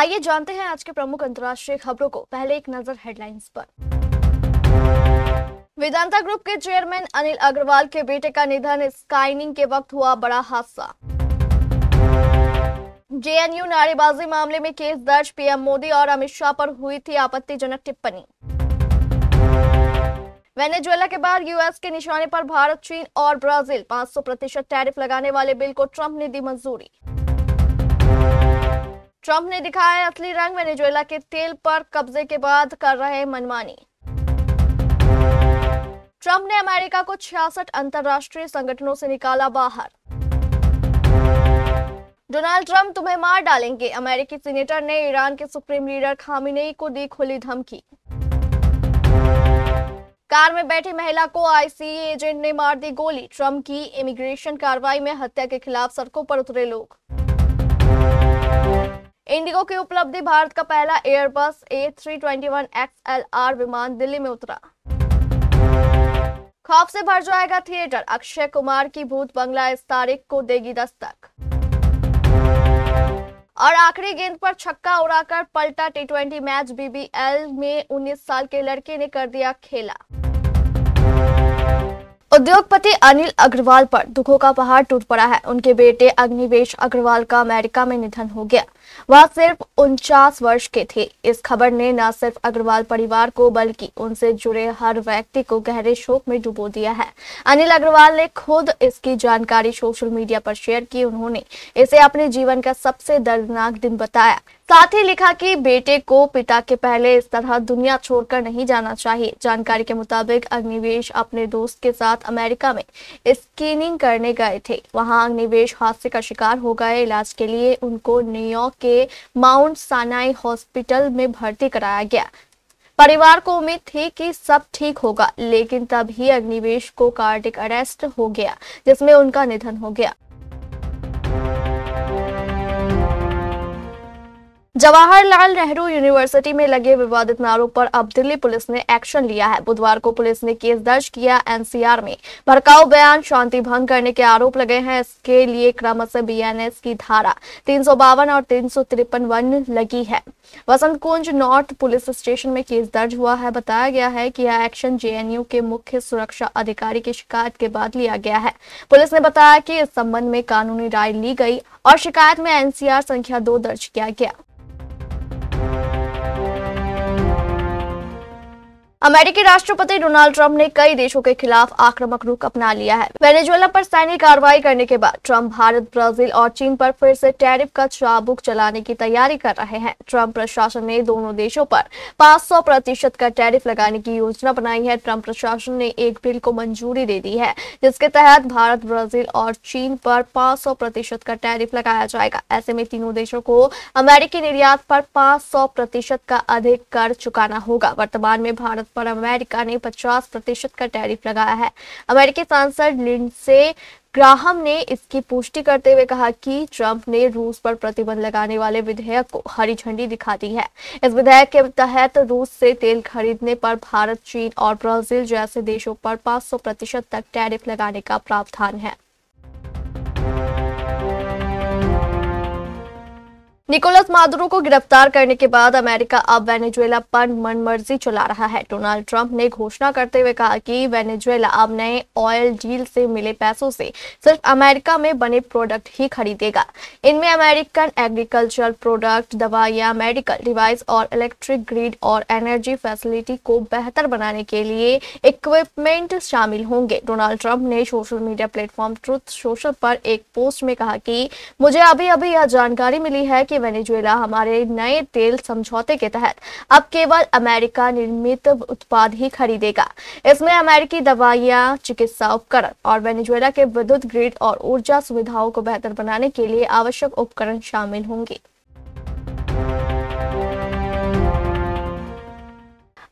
आइए जानते हैं आज के प्रमुख अंतर्राष्ट्रीय खबरों को। पहले एक नजर हेडलाइंस पर। वेदांता ग्रुप के चेयरमैन अनिल अग्रवाल के बेटे का निधन, स्काइनिंग के वक्त हुआ बड़ा हादसा। जेएनयू नारेबाजी मामले में केस दर्ज, पीएम मोदी और अमित शाह पर हुई थी आपत्तिजनक टिप्पणी। वेनेजुएला के बाद यूएस के निशाने पर भारत, चीन और ब्राजील। 500% टैरिफ लगाने वाले बिल को ट्रंप ने दी मंजूरी। ट्रंप ने दिखाया असली रंग, वेनेजुएला के तेल पर कब्जे के बाद कर रहे मनमानी। ट्रंप ने अमेरिका को 66 अंतर्राष्ट्रीय संगठनों से निकाला बाहर। डोनाल्ड ट्रंप तुम्हें मार डालेंगे, अमेरिकी सीनेटर ने ईरान के सुप्रीम लीडर खामेनेई को दी खुली धमकी। कार में बैठी महिला को आईसीए एजेंट ने मार दी गोली, ट्रंप की इमिग्रेशन कार्रवाई में हत्या के खिलाफ सड़कों पर उतरे लोग। इंडिगो की उपलब्धि, भारत का पहला एयरबस A321 XLR विमान दिल्ली में उतरा। खौफ से भर जाएगा थिएटर, अक्षय कुमार की भूत बंगला इस तारीख को देगी दस्तक। और आखिरी गेंद पर छक्का उड़ाकर पलटा T20 मैच, BBL में 19 साल के लड़के ने कर दिया खेला। उद्योगपति अनिल अग्रवाल पर दुखों का पहाड़ टूट पड़ा है। उनके बेटे अग्निवेश अग्रवाल का अमेरिका में निधन हो गया। वह सिर्फ 49 वर्ष के थे। इस खबर ने न सिर्फ अग्रवाल परिवार को बल्कि उनसे जुड़े हर व्यक्ति को गहरे शोक में डुबो दिया है। अनिल अग्रवाल ने खुद इसकी जानकारी सोशल मीडिया पर शेयर की। उन्होंने इसे अपने जीवन का सबसे दर्दनाक दिन बताया। साथ ही लिखा कि बेटे को पिता के पहले इस तरह दुनिया छोड़कर नहीं जाना चाहिए। जानकारी के मुताबिक अग्निवेश अपने दोस्त के साथ अमेरिका में स्क्रीनिंग करने गए थे। वहां अग्निवेश हादसे का शिकार हो गए। इलाज के लिए उनको न्यूयॉर्क के माउंट सानाई हॉस्पिटल में भर्ती कराया गया। परिवार को उम्मीद थी कि सब ठीक होगा, लेकिन तभी अग्निवेश को कार्डियक अरेस्ट हो गया, जिसमें उनका निधन हो गया। जवाहरलाल नेहरू यूनिवर्सिटी में लगे विवादित नारों पर अब दिल्ली पुलिस ने एक्शन लिया है। बुधवार को पुलिस ने केस दर्ज किया। एनसीआर में भड़काऊ बयान, शांति भंग करने के आरोप लगे हैं। इसके लिए क्रमशः बीएनएस की धारा 352 और 353 लगी है। वसंत कुंज नॉर्थ पुलिस स्टेशन में केस दर्ज हुआ है। बताया गया है कि यह एक्शन जेएनयू के मुख्य सुरक्षा अधिकारी की शिकायत के बाद लिया गया है। पुलिस ने बताया कि इस संबंध में कानूनी राय ली गई और शिकायत में एनसीआर संख्या 2 दर्ज किया गया। अमेरिकी राष्ट्रपति डोनाल्ड ट्रंप ने कई देशों के खिलाफ आक्रामक रुख अपना लिया है। वेनेजुएला पर सैन्य कार्रवाई करने के बाद ट्रंप भारत, ब्राजील और चीन पर फिर से टैरिफ का चाबुक चलाने की तैयारी कर रहे हैं। ट्रंप प्रशासन ने दोनों देशों पर 500% का टैरिफ लगाने की योजना बनाई है। ट्रंप प्रशासन ने एक बिल को मंजूरी दे दी है, जिसके तहत भारत, ब्राजील और चीन पर 500% का टैरिफ लगाया जाएगा। ऐसे में तीनों देशों को अमेरिकी निर्यात पर 500% का अधिक कर चुकाना होगा। वर्तमान में भारत पर अमेरिका ने 50% का टैरिफ लगाया है। अमेरिकी सांसद लिंडसे ग्राहम ने इसकी पुष्टि करते हुए कहा कि ट्रंप ने रूस पर प्रतिबंध लगाने वाले विधेयक को हरी झंडी दिखा दी है। इस विधेयक के तहत रूस से तेल खरीदने पर भारत, चीन और ब्राजील जैसे देशों पर 500% तक टैरिफ लगाने का प्रावधान है। निकोलस मादुरो को गिरफ्तार करने के बाद अमेरिका अब वेनेजुएला पर मनमर्जी चला रहा है। डोनाल्ड ट्रंप ने घोषणा करते हुए कहा कि वेनेजुएला अब नए ऑयल डील से मिले पैसों से सिर्फ अमेरिका में बने प्रोडक्ट ही खरीदेगा। इनमें अमेरिकन एग्रीकल्चरल प्रोडक्ट, दवाइयां, मेडिकल डिवाइस और इलेक्ट्रिक ग्रिड और एनर्जी फैसिलिटी को बेहतर बनाने के लिए इक्विपमेंट शामिल होंगे। डोनाल्ड ट्रंप ने social media platform truth social पर एक पोस्ट में कहा कि मुझे अभी अभी यह जानकारी मिली है कि वेनेजुएला हमारे नए तेल समझौते के तहत अब केवल अमेरिका निर्मित उत्पाद ही खरीदेगा। इसमें अमेरिकी दवाइयां, चिकित्सा उपकरण और वेनेजुएला के विद्युत ग्रिड और ऊर्जा सुविधाओं को बेहतर बनाने के लिए आवश्यक उपकरण शामिल होंगे।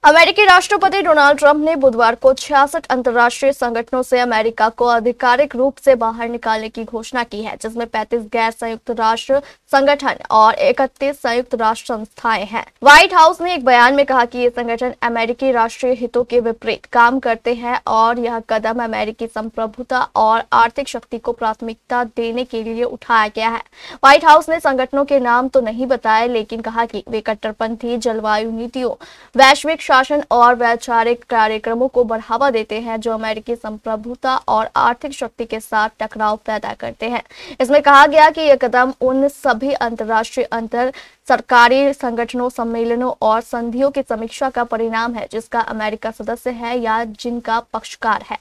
अमेरिकी राष्ट्रपति डोनाल्ड ट्रंप ने बुधवार को 66 अंतर्राष्ट्रीय संगठनों से अमेरिका को आधिकारिक रूप से बाहर निकालने की घोषणा की है, जिसमें 35 गैर संयुक्त राष्ट्र संगठन और 31 संयुक्त राष्ट्र संस्थाएं हैं। व्हाइट हाउस ने एक बयान में कहा कि ये संगठन अमेरिकी राष्ट्रीय हितों के विपरीत काम करते हैं और यह कदम अमेरिकी संप्रभुता और आर्थिक शक्ति को प्राथमिकता देने के लिए उठाया गया है। व्हाइट हाउस ने संगठनों के नाम तो नहीं बताए, लेकिन कहा कि वे कट्टरपंथी जलवायु नीतियों, वैश्विक शासन और वैचारिक कार्यक्रमों को बढ़ावा देते हैं जो अमेरिकी संप्रभुता और आर्थिक शक्ति के साथ टकराव पैदा करते हैं। इसमें कहा गया कि यह कदम उन सभी अंतर्राष्ट्रीय अंतर सरकारी संगठनों, सम्मेलनों और संधियों की समीक्षा का परिणाम है जिसका अमेरिका सदस्य है या जिनका पक्षकार है।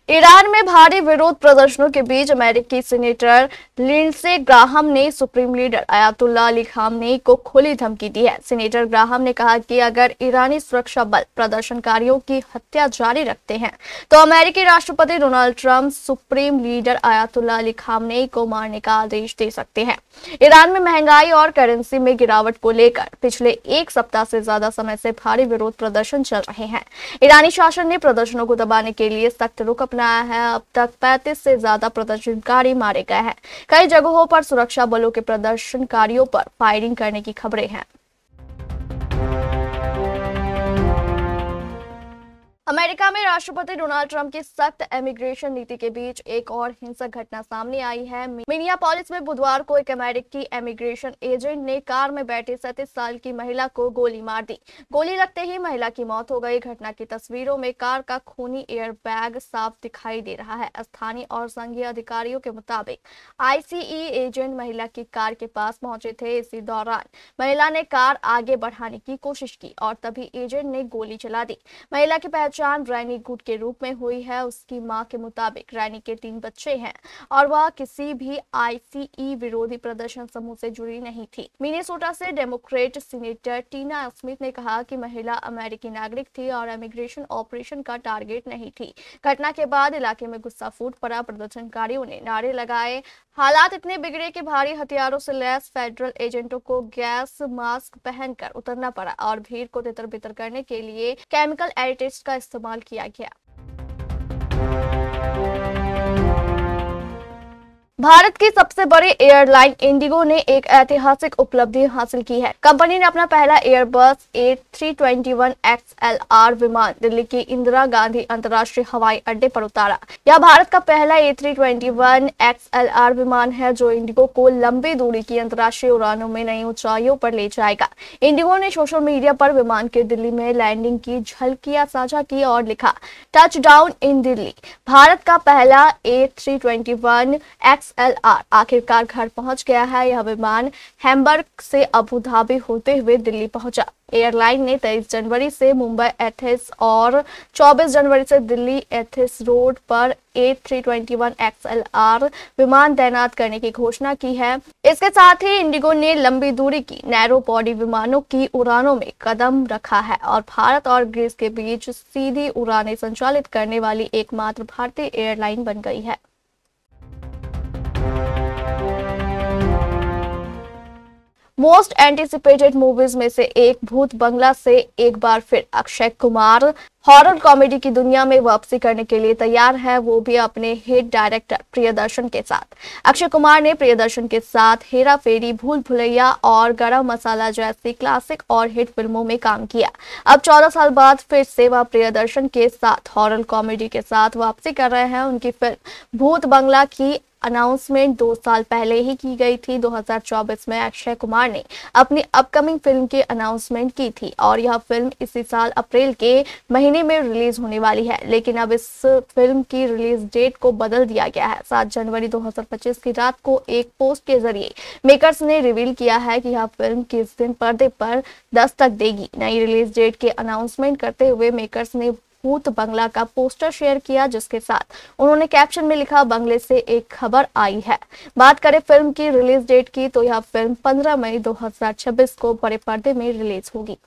ईरान में भारी विरोध प्रदर्शनों के बीच अमेरिकी सीनेटर लिंडसे ग्राहम ने supreme leader Ayatollah Ali Khamenei को खुली धमकी दी है। सीनेटर ग्राहम ने कहा कि अगर ईरानी सुरक्षा बल प्रदर्शनकारियों की हत्या जारी रखते हैं तो अमेरिकी राष्ट्रपति Donald Trump supreme leader Ayatollah Ali Khamenei को मारने का आदेश दे सकते हैं। ईरान में महंगाई और करेंसी में गिरावट को लेकर पिछले एक सप्ताह से ज्यादा समय से भारी विरोध प्रदर्शन चल रहे हैं। ईरानी शासन ने प्रदर्शनों को दबाने के लिए सख्त रुख अपनाया है। अब तक 35 से ज्यादा प्रदर्शनकारी मारे गए हैं। कई जगहों पर सुरक्षा बलों के प्रदर्शनकारियों पर फायरिंग करने की खबरें हैं। अमेरिका में राष्ट्रपति डोनाल्ड ट्रंप की सख्त इमिग्रेशन नीति के बीच एक और हिंसक घटना सामने आई है। मिनियापोलिस में बुधवार को एक अमेरिकी इमिग्रेशन एजेंट ने कार में बैठे 37 साल की महिला को गोली मार दी। गोली लगते ही महिला की मौत हो गई। घटना की तस्वीरों में कार का खूनी एयरबैग साफ दिखाई दे रहा है। स्थानीय और संघीय अधिकारियों के मुताबिक आईसीई एजेंट महिला की कार के पास पहुंचे थे। इसी दौरान महिला ने कार आगे बढ़ाने की कोशिश की और तभी एजेंट ने गोली चला दी। महिला की पहचान रैनी गुड के रूप में हुई है। उसकी मां के मुताबिक रैनी के 3 बच्चे हैं और वह किसी भी आईसीई विरोधी प्रदर्शन समूह से जुड़ी नहीं थी। मिनेसोटा से डेमोक्रेट सीनेटर टीना स्मिथ ने कहा कि महिला अमेरिकी नागरिक थी और इमिग्रेशन ऑपरेशन का टारगेट नहीं थी। घटना के बाद इलाके में गुस्सा फूट पड़ा। प्रदर्शनकारियों ने नारे लगाए। हालात इतने बिगड़े कि भारी हथियारों से लैस फेडरल एजेंटों को गैस मास्क पहनकर उतरना पड़ा और भीड़ को तितर बितर करने के लिए केमिकल एडिटिव्स का इस्तेमाल किया गया। भारत की सबसे बड़ी एयरलाइन इंडिगो ने एक ऐतिहासिक उपलब्धि हासिल की है। कंपनी ने अपना पहला एयरबस A321 XLR विमान दिल्ली की इंदिरा गांधी अंतर्राष्ट्रीय हवाई अड्डे पर उतारा। यह भारत का पहला A321 XLR विमान है जो इंडिगो को लंबी दूरी की अंतर्राष्ट्रीय उड़ानों में नई ऊंचाइयों पर ले जाएगा। इंडिगो ने सोशल मीडिया पर विमान के दिल्ली में लैंडिंग की झलकियां साझा की और लिखा, touch down in Delhi. Bharat का पहला A321 XLR आखिरकार घर पहुंच गया है। यह विमान हैम्बर्ग से अबू धाबी होते हुए दिल्ली पहुंचा। एयरलाइन ने 23 जनवरी से मुंबई एथिस और 24 जनवरी से दिल्ली एथिस रोड पर A321 XLR विमान तैनात करने की घोषणा की है। इसके साथ ही इंडिगो ने लंबी दूरी की नैरो बॉडी विमानों की उड़ानों में कदम रखा है और भारत और ग्रीस के बीच सीधी उड़ानें संचालित करने वाली एकमात्र भारतीय एयरलाइन बन गई है। मोस्ट एंटिसिपेटेड मूवीज में से एक भूत बंगला से एक बार फिर अक्षय कुमार हॉरर कॉमेडी की दुनिया में वापसी करने के लिए तैयार है, वो भी अपने हिट डायरेक्टर प्रियदर्शन के साथ। अक्षय कुमार ने प्रियदर्शन के साथ हेरा फेरी, भूल भुलैया और गरम मसाला जैसी क्लासिक और हिट फिल्मों में काम किया। अब 14 साल बाद फिर से वह प्रियदर्शन के साथ हॉरर कॉमेडी के साथ वापसी कर रहे हैं। उनकी फिल्म भूत बंगला की अनाउंसमेंट 2 साल पहले ही की गई थी। 2024 में अक्षय कुमार ने अपनी अपकमिंग फिल्म की अनाउंसमेंट की थी और यह फिल्म इसी साल अप्रैल के महीने में रिलीज होने वाली है, लेकिन अब इस फिल्म की रिलीज डेट को बदल दिया गया है। 7 जनवरी 2025 की रात को एक पोस्ट के जरिए मेकर्स ने रिवील किया है कि यह फिल्म किस दिन पर्दे पर दस्तक देगी। नई रिलीज डेट के अनाउंसमेंट करते हुए मेकर्स ने भूत बंगला का पोस्टर शेयर किया, जिसके साथ उन्होंने कैप्शन में लिखा, बंगले से एक खबर आई है। बात करें फिल्म की रिलीज डेट की तो यह फिल्म 15 मई 2026 को बड़े पर्दे में रिलीज होगी।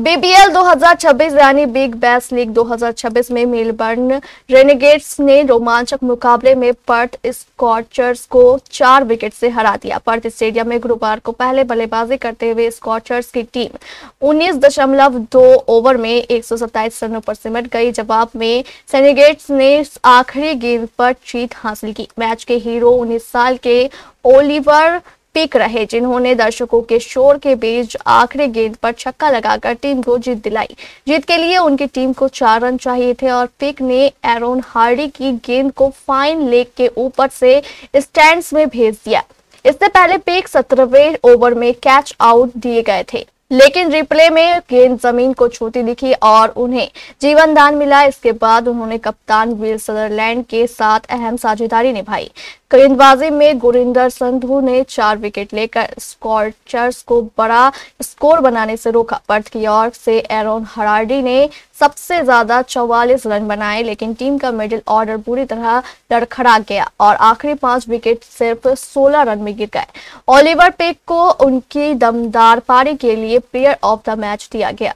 बीबीएल 2026 यानी बिग बैश लीग 2026 में मेलबर्न रेनेगेड्स ने रोमांचक मुकाबले में पर्थ स्कॉचर्स को 4 विकेट से हरा दिया। पर्थ स्टेडियम में गुरुवार को पहले बल्लेबाजी करते हुए स्कॉचर्स की टीम 19.2 ओवर में 127 रनों पर सिमट गई। जवाब में रेनेगेड्स ने आखिरी गेंद पर जीत हासिल की। मैच के हीरो 19 साल के ओलिवर पिक रहे, जिन्होंने दर्शकों के शोर के बीच आखिरी गेंद पर छक्का लगाकर टीम को जीत दिलाई। जीत के लिए उनकी टीम को 4 रन चाहिए थे और पिक ने एरोन हार्डी की गेंद को फाइन लेग के ऊपर से स्टैंड्स में भेज दिया। इससे पहले पिक 17वें ओवर में कैच आउट दिए गए थे, लेकिन रिप्ले में गेंद जमीन को छूती दिखी और उन्हें जीवन दान मिला। इसके बाद उन्होंने कप्तान विल सदरलैंड के साथ अहम साझेदारी निभाई। गेंदबाजी में गुरिंदर संधू ने 4 विकेट लेकर स्कॉचर्स को बड़ा स्कोर बनाने से रोका। पर्थ की ओर से एरोन हार्डी ने सबसे ज्यादा 44 रन बनाए, लेकिन टीम का मिडिल ऑर्डर पूरी तरह लड़खड़ा गया और आखिरी 5 विकेट सिर्फ 16 रन में गिर गए। ओलिवर पिक को उनकी दमदार पारी के लिए प्लेयर ऑफ द मैच दिया गया।